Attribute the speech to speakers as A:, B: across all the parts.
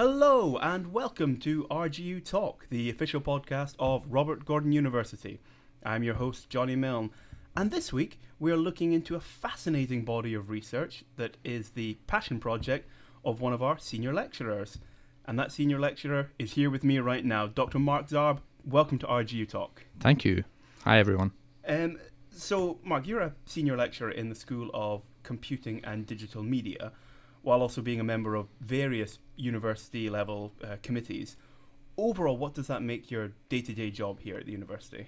A: Hello and welcome to RGU Talk, the official podcast of Robert Gordon University. I'm your host, Johnny Milne, and this week we are looking into a fascinating body of research that is the passion project of one of our senior lecturers. And that senior lecturer is here with me right now, Dr Mark Zarb. Welcome to RGU Talk.
B: Thank you. Hi, everyone.
A: So, Mark, you're a senior lecturer in the School of Computing and Digital Media, while also being a member of various university-level committees. Overall, what does that make your day-to-day job here at the university?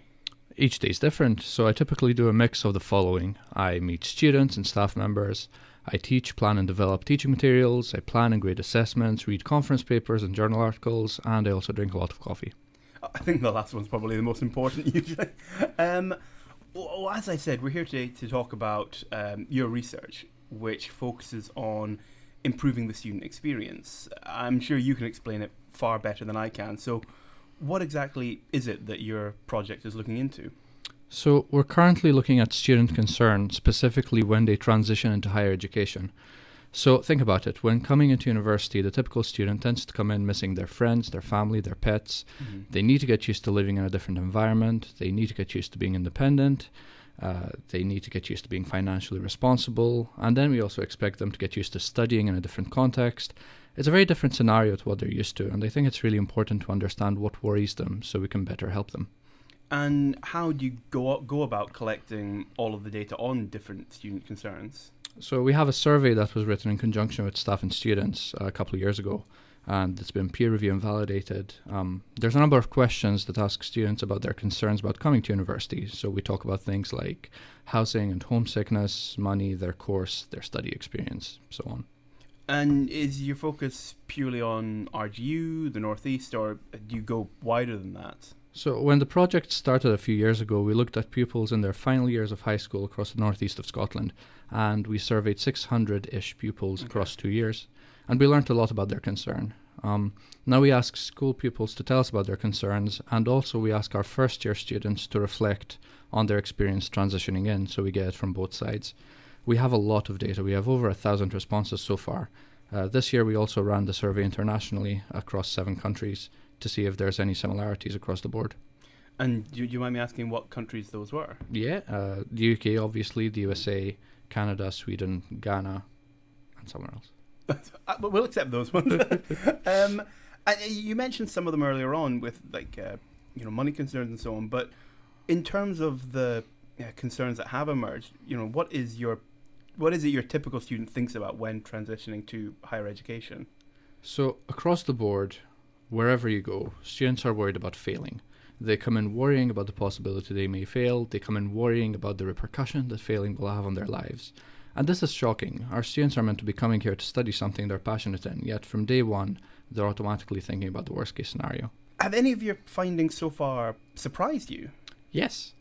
B: Each day is different, so I typically do a mix of the following. I meet students and staff members. I teach, plan and develop teaching materials. I plan and grade assessments, read conference papers and journal articles, and I also drink a lot of coffee.
A: I think the last one's probably the most important usually. Well, as I said, we're here today to talk about your research, which focuses on improving the student experience. I'm sure you can explain it far better than I can. So what exactly is it that your project is looking into?
B: So we're currently looking at student concern, specifically when they transition into higher education. So think about it. When coming into university, the typical student tends to come in missing their friends, their family, their pets. Mm-hmm. They need to get used to living in a different environment. They need to get used to being independent. They need to get used to being financially responsible. And then we also expect them to get used to studying in a different context. It's a very different scenario to what they're used to. And I think it's really important to understand what worries them so we can better help them.
A: And how do you go about collecting all of the data on different student concerns?
B: So we have a survey that was written in conjunction with staff and students a couple of years ago, and it's been peer review and validated. There's a number of questions that ask students about their concerns about coming to university. So we talk about things like housing and homesickness, money, their course, their study experience, so on.
A: And is your focus purely on RGU, the Northeast, or do you go wider than that?
B: So when the project started a few years ago, we looked at pupils in their final years of high school across the northeast of Scotland, and we surveyed 600-ish pupils across 2 years, and we learned a lot about their concern. Now we ask school pupils to tell us about their concerns, and also we ask our first-year students to reflect on their experience transitioning in, so we get it from both sides. We have a lot of data. We have over 1,000 responses so far. This year we also ran the survey internationally across 7 countries, to see if there's any similarities across the board.
A: And do you mind me asking what countries those were?
B: Yeah, the UK, obviously, the USA, Canada, Sweden, Ghana, and somewhere else.
A: But we'll accept those ones. And you mentioned some of them earlier on with money concerns and so on. But in terms of the concerns that have emerged, what is it your typical student thinks about when transitioning to higher education?
B: So across the board, wherever you go, students are worried about failing. They come in worrying about the possibility they may fail. They come in worrying about the repercussion that failing will have on their lives. And this is shocking. Our students are meant to be coming here to study something they're passionate in, yet from day one, they're automatically thinking about the worst case scenario.
A: Have any of your findings so far surprised you?
B: Yes.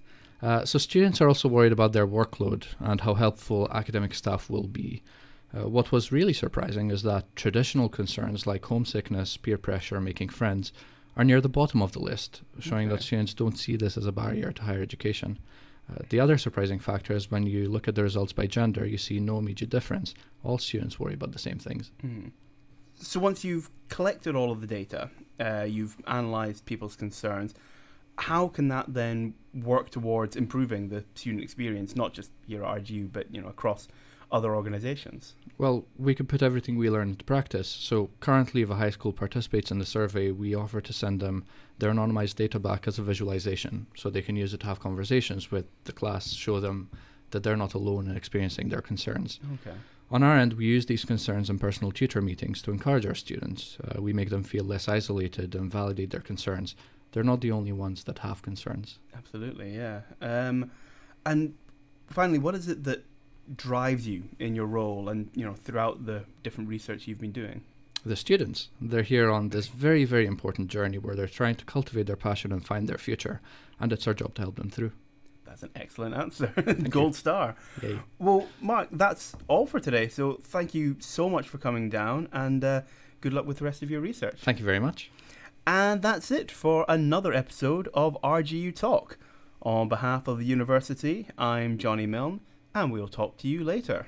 B: So students are also worried about their workload and how helpful academic staff will be. What was really surprising is that traditional concerns like homesickness, peer pressure, making friends are near the bottom of the list, showing that students don't see this as a barrier to higher education. The other surprising factor is when you look at the results by gender, you see no immediate difference. All students worry about the same things.
A: Mm. So once you've collected all of the data, you've analysed people's concerns, how can that then work towards improving the student experience, not just here at RGU, but across other organizations?
B: Well, we can put everything we learn into practice. So currently, if a high school participates in the survey, we offer to send them their anonymized data back as a visualization, so they can use it to have conversations with the class, show them that they're not alone in experiencing their concerns.
A: Okay.
B: On our end, we use these concerns in personal tutor meetings to encourage our students. We make them feel less isolated and validate their concerns. They're not the only ones that have concerns.
A: Absolutely, yeah. And finally, what is it that drives you in your role and throughout the different research you've been doing?
B: The students. They're here on this very, very important journey where they're trying to cultivate their passion and find their future, and it's our job to help them through.
A: That's an excellent answer. Gold star.
B: Yay.
A: Well, Mark, that's all for today. So thank you so much for coming down, and good luck with the rest of your research.
B: Thank you very much.
A: And that's it for another episode of RGU Talk. On behalf of the university, I'm Johnny Milne, and we'll talk to you later.